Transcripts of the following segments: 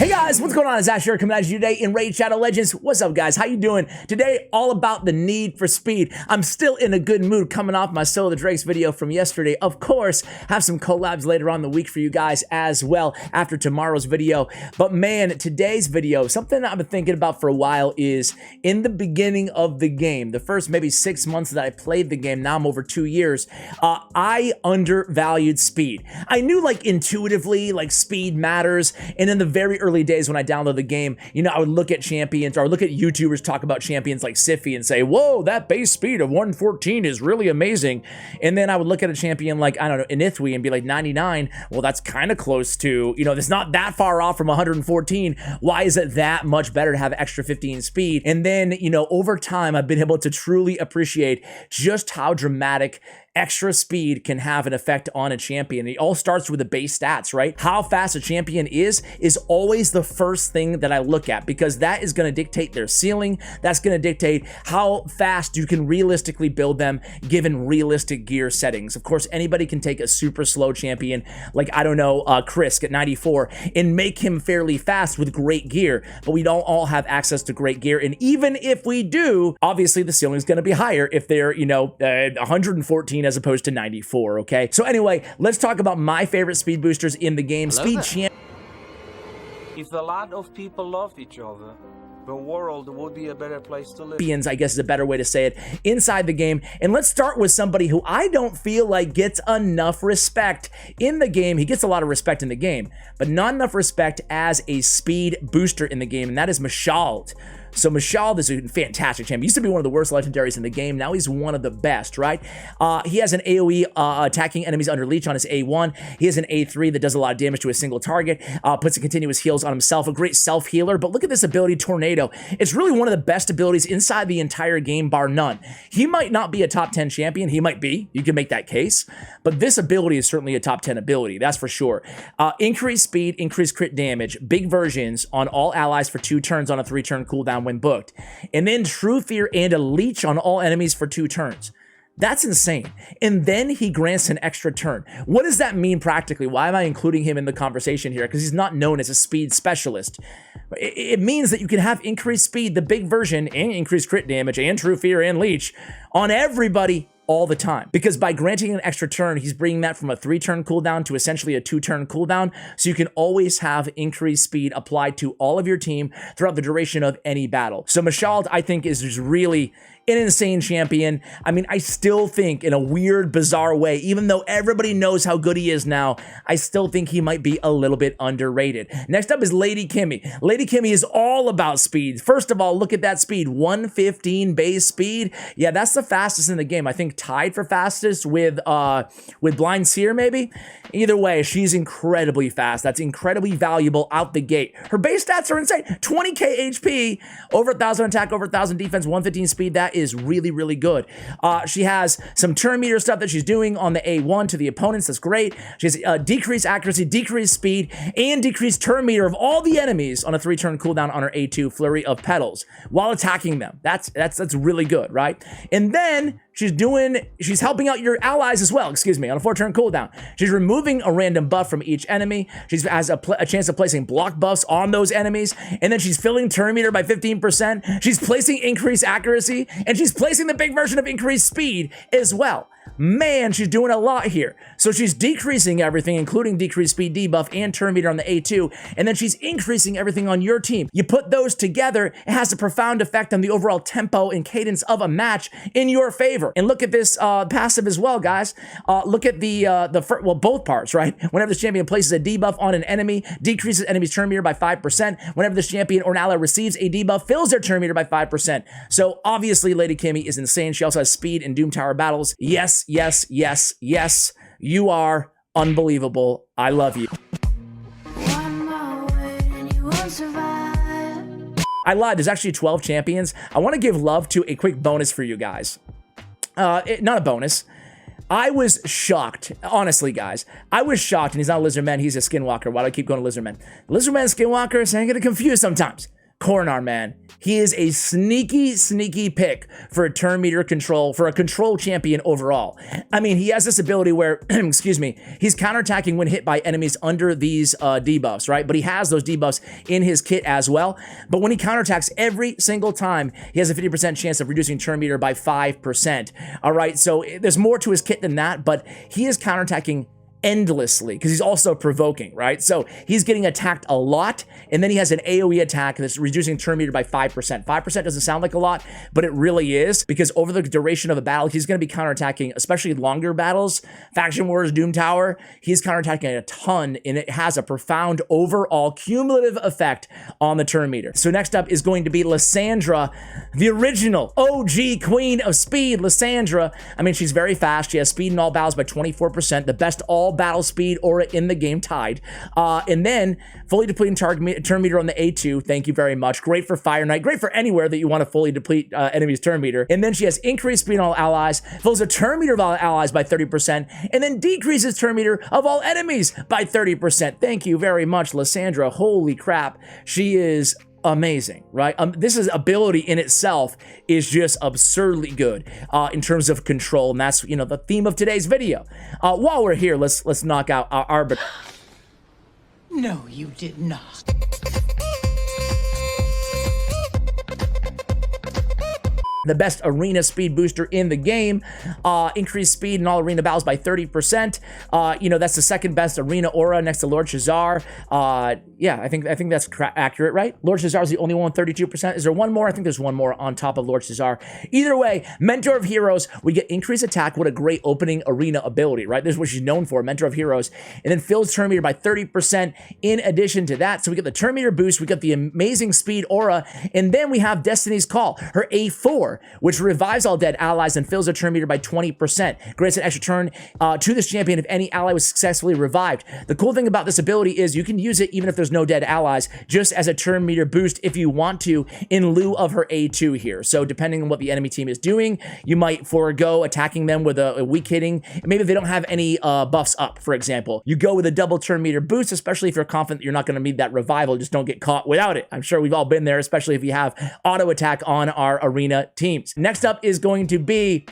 Hey guys, what's going on? It's Ash here coming at you today in Raid Shadow Legends. What's up guys? How you doing? Today, all about the need for speed. I'm still in a good mood coming off my Solo the Drakes video from yesterday. Of course, have some collabs later on in the week for you guys as well after tomorrow's video. But man, today's video, something I've been thinking about for a while is in the beginning of the game, the first maybe 6 months that I played the game, now I'm over 2 years, I undervalued speed. I knew like intuitively like speed matters, and in the very early days when I downloaded the game, you know, I would look at champions or look at YouTubers talk about champions like Siffy and say, whoa, that base speed of 114 is really amazing. And then I would look at a champion like, I don't know, Inithwi and be like 99. Well, that's kind of close to, you know, it's not that far off from 114. Why is it that much better to have extra 15 speed? And then, you know, over time, I've been able to truly appreciate just how dramatic extra speed can have an effect on a champion. It all starts with the base stats, right? How fast a champion is always the first thing that I look at, because that is going to dictate their ceiling. That's going to dictate how fast you can realistically build them given realistic gear settings. Of course, anybody can take a super slow champion like, I don't know, Krisk at 94 and make him fairly fast with great gear, but we don't all have access to great gear. And even if we do, obviously the ceiling is going to be higher if they're, you know, 114 as opposed to 94, okay? So anyway, let's talk about my favorite speed boosters in the game. Speed champ. If a lot of people loved each other, the world would be a better place to live. I guess is a better way to say it, inside the game. And let's start with somebody who I don't feel like gets enough respect in the game. He gets a lot of respect in the game, but not enough respect as a speed booster in the game, and that is Machete. So Machete is a fantastic champion. He used to be one of the worst legendaries in the game. Now he's one of the best, right? He has an AoE attacking enemies under leech on his A1. He has an A3 that does a lot of damage to a single target, puts a continuous heals on himself, a great self-healer. But look at this ability, Tornado. It's really one of the best abilities inside the entire game, bar none. He might not be a top 10 champion. He might be. You can make that case. But this ability is certainly a top 10 ability. That's for sure. Increased speed, increased crit damage, big versions on all allies for 2 turns on a 3-turn cooldown when booked, and then True Fear and a leech on all enemies for 2 turns. That's insane. And then he grants an extra turn. What does that mean practically? Why am I including him in the conversation here? Because he's not known as a speed specialist. It means that you can have increased speed, the big version, and increased crit damage, and True Fear and leech on everybody all the time, because by granting an extra turn, he's bringing that from a 3-turn cooldown to essentially a 2-turn cooldown, so you can always have increased speed applied to all of your team throughout the duration of any battle. So Machete, I think, is just really an insane champion. I mean, I still think in a weird, bizarre way, even though everybody knows how good he is now, I still think he might be a little bit underrated. Next up is Lady Kimmy. Lady Kimmy is all about speed. First of all, look at that speed, 115 base speed. Yeah, that's the fastest in the game. I think tied for fastest with Blind Seer, maybe. Either way, she's incredibly fast. That's incredibly valuable out the gate. Her base stats are insane. 20k HP, over 1,000 attack, over 1,000 defense, 115 speed. That is really, really good. She has some turn meter stuff that she's doing on the A1 to the opponents. That's great. She has decreased accuracy, decreased speed, and decreased turn meter of all the enemies on a 3-turn cooldown on her A2, Flurry of Petals, while attacking them. That's really good, right? And then she's helping out your allies as well, on a 4-turn cooldown. She's removing a random buff from each enemy. She has a chance of placing block buffs on those enemies, and then she's filling turn meter by 15%. She's placing increased accuracy, and she's placing the big version of increased speed as well. Man, she's doing a lot here. So she's decreasing everything, including decreased speed debuff and turn meter on the A2, and then she's increasing everything on your team. You put those together, it has a profound effect on the overall tempo and cadence of a match in your favor. And look at this passive as well, guys. Look at both parts, right? Whenever this champion places a debuff on an enemy, decreases enemy's turn meter by 5%. Whenever this champion or an ally receives a debuff, fills their turn meter by 5%. So obviously, Lady Kimmy is insane. She also has speed in Doom Tower battles. Yes, yes, yes, yes. You are unbelievable. I love you. I lied. There's actually 12 champions. I want to give love to a quick bonus for you guys. Not a bonus. I was shocked, honestly, guys. I was shocked, and he's not a Lizardman. He's a Skinwalker. Why do I keep going to Lizardmen? Lizardmen and Skinwalkers, I'm getting confused sometimes. Coronard, man. He is a sneaky pick for a turn meter control, for a control champion overall. I mean, he has this ability where, excuse me, he's counterattacking when hit by enemies under these debuffs, right? But he has those debuffs in his kit as well. But when he counterattacks every single time, he has a 50% chance of reducing turn meter by 5%. All right, so there's more to his kit than that, but he is counterattacking endlessly because he's also provoking, right? So he's getting attacked a lot, and then he has an AoE attack that's reducing turn meter by 5%. 5% doesn't sound like a lot, but it really is, because over the duration of a battle, he's going to be counterattacking, especially longer battles, Faction Wars, Doom Tower. He's counterattacking a ton, and it has a profound overall cumulative effect on the turn meter. So next up is going to be Lisandra, the original OG queen of speed. Lisandra, I mean, she's very fast. She has speed in all battles by 24%, the best all battle speed aura in the game, tied. And then fully depleting turn meter on the A2. Thank you very much. Great for Fire Knight. Great for anywhere that you want to fully deplete enemies' turn meter. And then she has increased speed on all allies, fills a turn meter of all allies by 30%, and then decreases turn meter of all enemies by 30%. Thank you very much, Lisandra. Holy crap. She is amazing, right? This is ability in itself is just absurdly good in terms of control, and that's, you know, the theme of today's video. While we're here, let's knock out our arbiter. No, you did not. The best arena speed booster in the game, increased speed in all arena battles by 30%. You know, that's the second best arena aura next to Lord Shazar. Yeah, I think that's accurate, right? Lord Shazar is the only one with 32%. Is there one more? I think there's one more on top of Lord Shazar. Either way, Mentor of Heroes, we get increased attack. What a great opening arena ability, right? This is what she's known for, Mentor of Heroes. And then fills turn meter by 30% in addition to that. So we get the turn meter boost, we get the amazing speed aura, and then we have Destiny's Call, her A4, which revives all dead allies and fills their turn meter by 20%. Grants an extra turn to this champion if any ally was successfully revived. The cool thing about this ability is you can use it even if there's no dead allies, just as a turn meter boost if you want to, in lieu of her A2 here. So depending on what the enemy team is doing, you might forego attacking them with a weak hitting. Maybe they don't have any buffs up, for example. You go with a double turn meter boost, especially if you're confident that you're not going to need that revival. Just don't get caught without it. I'm sure we've all been there, especially if you have auto attack on our arena teams. Next up is going to be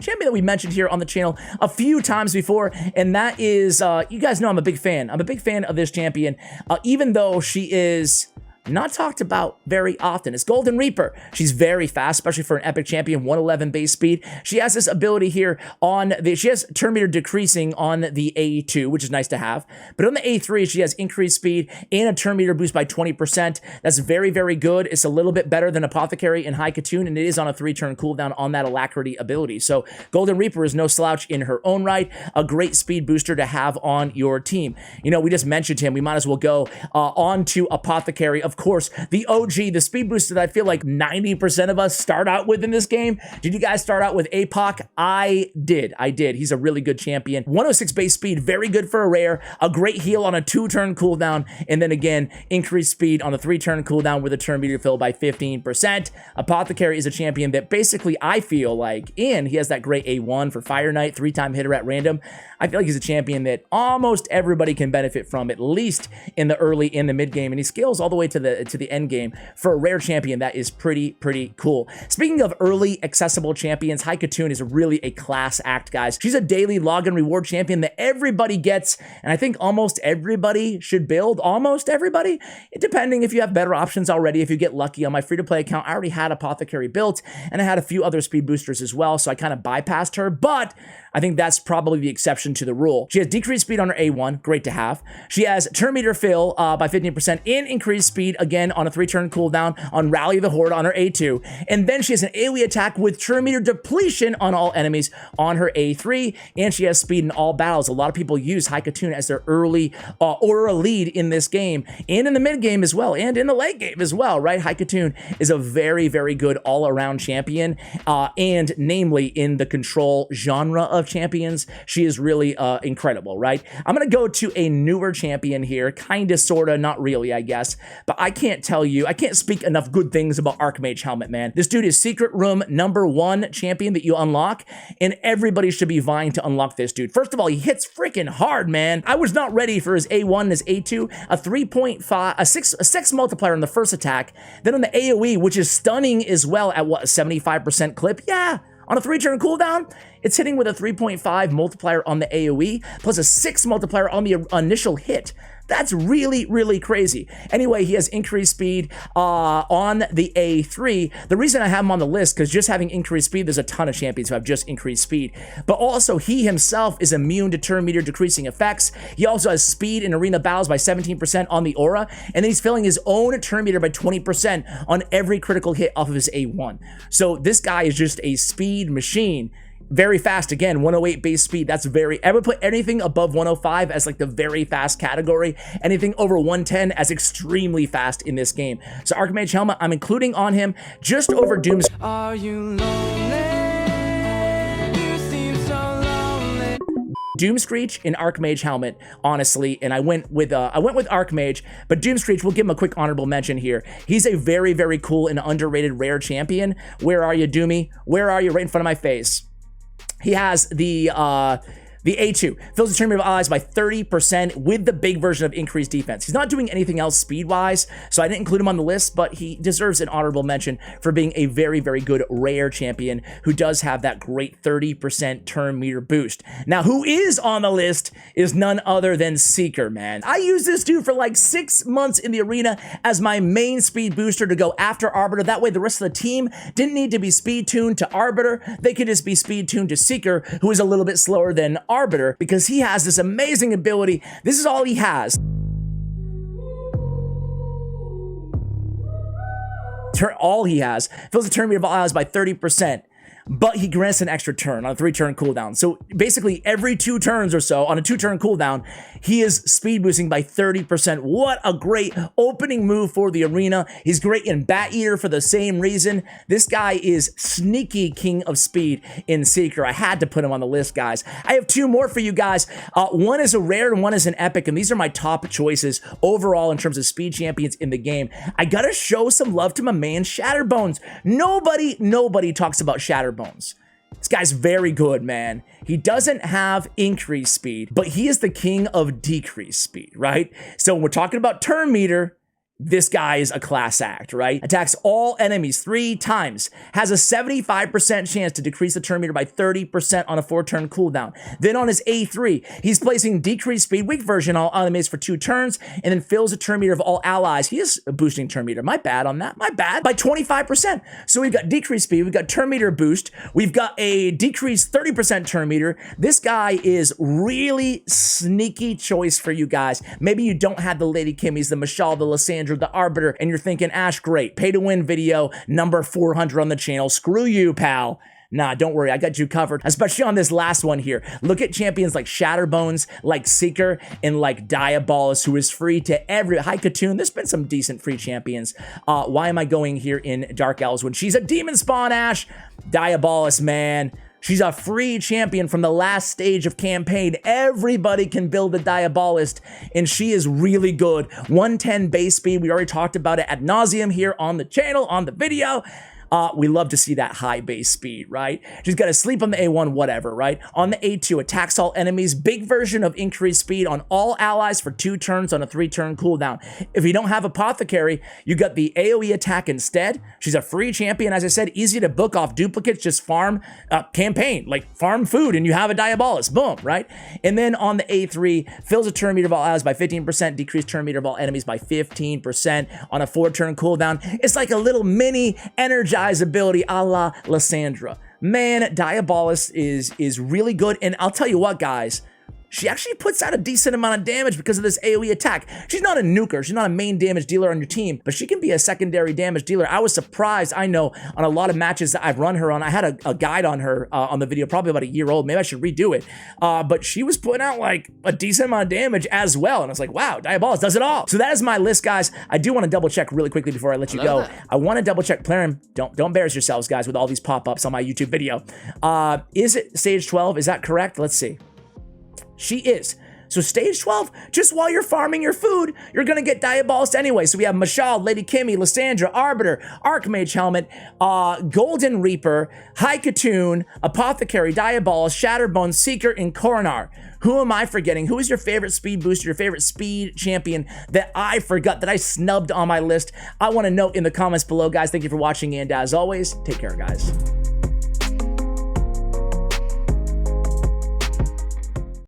champion that we mentioned here on the channel a few times before, and that is, you guys know I'm a big fan. I'm a big fan of this champion, even though she is not talked about very often. It's Golden Reaper. She's very fast, especially for an epic champion, 111 base speed. She has this ability here on the, she has turn meter decreasing on the A2, which is nice to have. But on the A3, she has increased speed and a turn meter boost by 20%. That's very, very good. It's a little bit better than Apothecary and High Katun, and it is on a 3-turn cooldown on that Alacrity ability. So Golden Reaper is no slouch in her own right. A great speed booster to have on your team. You know, we just mentioned him. We might as well go on to Apothecary. Of course, the OG, the speed booster that I feel like 90% of us start out with in this game. Did you guys start out with APOC? I did. He's a really good champion. 106 base speed, very good for a rare. A great heal on a 2-turn cooldown. And then again, increased speed on a 3-turn cooldown with a turn meter fill by 15%. Apothecary is a champion that basically I feel like, and he has that great A1 for Fire Knight, 3-time hitter at random. I feel like he's a champion that almost everybody can benefit from, at least in the early, in the mid game, and he scales all the way to the end game. For a rare champion, that is pretty cool. Speaking of early accessible champions, High Katun is really a class act, guys. She's a daily login reward champion that everybody gets, and I think almost everybody should build. Almost everybody, depending if you have better options already. If you get lucky, on my free-to-play account, I already had Apothecary built, and I had a few other speed boosters as well, so I kind of bypassed her, but I think that's probably the exception to the rule. She has decreased speed on her A1, great to have. She has turn meter fill by 15% and increased speed, again, on a 3-turn cooldown on Rally the Horde on her A2. And then she has an AoE attack with turn meter depletion on all enemies on her A3, and she has speed in all battles. A lot of people use High Katun as their early aura lead in this game, and in the mid game as well, and in the late game as well, right? High Katun is a very good all-around champion, and namely in the control genre of champions, she is really incredible, right? I'm gonna go to a newer champion here, kinda, sorta, not really, I guess, but I can't tell you, I can't speak enough good things about Archmage Helmet, man. This dude is secret room #1 champion that you unlock, and everybody should be vying to unlock this dude. First of all, he hits freaking hard, man. I was not ready for his A1 and his A2, a 3.5, a 6 multiplier on the first attack, then on the AoE, which is stunning as well at what, a 75% clip? Yeah. On a 3-turn cooldown, it's hitting with a 3.5 multiplier on the AoE, plus a 6 multiplier on the initial hit. That's really, really crazy. Anyway, he has increased speed on the A3. The reason I have him on the list, because just having increased speed, there's a ton of champions who have just increased speed. But also, he himself is immune to turn meter decreasing effects. He also has speed in arena battles by 17% on the aura, and then he's filling his own turn meter by 20% on every critical hit off of his A1. So this guy is just a speed machine. Very fast, again, 108 base speed. That's very, I would put anything above 105 as like the very fast category. Anything over 110 as extremely fast in this game. So Archmage Helmet, I'm including on him just over Doom's. Are you lonely? You seem so lonely. Doomscreech in Archmage Helmet, honestly, and I went with Archmage, but Doomscreech, we'll give him a quick honorable mention here. He's a very, very cool and underrated rare champion. Where are you, Doomy? Where are you? Right in front of my face. He has the A2, fills the turn meter of allies by 30% with the big version of increased defense. He's not doing anything else speed-wise, so I didn't include him on the list, but he deserves an honorable mention for being a very, very good rare champion who does have that great 30% turn meter boost. Now, who is on the list is none other than Seeker, man. I used this dude for like 6 months in the arena as my main speed booster to go after Arbiter. That way, the rest of the team didn't need to be speed-tuned to Arbiter. They could just be speed-tuned to Seeker, who is a little bit slower than Arbiter, because he has this amazing ability. This is all he has. All he has. Fills the turn meter of all allies by 30%. But he grants an extra turn on a 3-turn cooldown. So basically every 2 turns or so on a 2-turn cooldown, he is speed boosting by 30%. What a great opening move for the arena. He's great in Bat Eater for the same reason. This guy is sneaky king of speed in Seeker. I had to put him on the list, guys. I have 2 more for you guys. One is a rare and one is an epic, and these are my top choices overall in terms of speed champions in the game. I gotta show some love to my man Shatterbones. Nobody talks about Shatterbones. This guy's very good, man. He doesn't have increased speed, but he is the king of decreased speed, right? So when we're talking about turn meter, this guy is a class act, right? Attacks all enemies 3 times. Has a 75% chance to decrease the turn meter by 30% on a 4-turn cooldown. Then on his A3, he's placing decreased speed, weak version on all enemies for 2 turns, and then fills the turn meter of all allies. He is boosting turn meter. My bad on that. My bad. By 25%. So we've got decreased speed. We've got turn meter boost. We've got a decreased 30% turn meter. This guy is really sneaky choice for you guys. Maybe you don't have the Lady Kimmys, the Machete, the Lisandra, the Arbiter, and you're thinking, Ash, great, pay to win video number 400 on the channel. Screw you, pal. Nah, don't worry, I got you covered, especially on this last one here. Look at champions like Shatterbones, like Seeker, and like Diabolist, who is free to every... Hi, Katun, there's been some decent free champions. Why am I going here in Dark Elves when she's a demon spawn, Ash? Diabolist, man. She's a free champion from the last stage of campaign. Everybody can build a Diabolist, and she is really good. 110 base speed. We already talked about it ad nauseum here on the channel, on the video. We love to see that high base speed, right? She's got to sleep on the A1, whatever, right? On the A2, attacks all enemies, big version of increased speed on all allies for 2 turns on a 3-turn cooldown. If you don't have apothecary, you got the AoE attack instead. She's a free champion, as I said, easy to book off duplicates, just farm campaign, like farm food, and you have a Diabolist, boom, right? And then on the A3, fills a turn meter of all allies by 15%, decreased turn meter of all enemies by 15% on a 4-turn cooldown. It's like a little mini energizer ability a la Lisandra. Man, Diabolist is really good, and I'll tell you what, guys, she actually puts out a decent amount of damage because of this AoE attack. She's not a nuker. She's not a main damage dealer on your team, but she can be a secondary damage dealer. I was surprised, I know, on a lot of matches that I've run her on. I had a guide on her on the video, probably about a year old. Maybe I should redo it. But she was putting out like a decent amount of damage as well. And I was like, wow, Diabolist does it all. So that is my list, guys. I do want to double check really quickly before I let you go. I want to double check Plarium. Don't embarrass yourselves, guys, with all these pop-ups on my YouTube video. Is it stage 12? Is that correct? Let's see. She is. So stage 12, just while you're farming your food, you're gonna get diabolist anyway. So we have Machete, Lady Kimmy, Lisandra, Arbiter, Archmage Helmet, Golden Reaper, High Katun, Apothecary, Diabolist, Shatterbone, Seeker, and Coronard. Who am I forgetting? Who is your favorite speed booster, your favorite speed champion that I forgot, that I snubbed on my list? I want to know in the comments below, guys. Thank you for watching, and as always, take care, guys.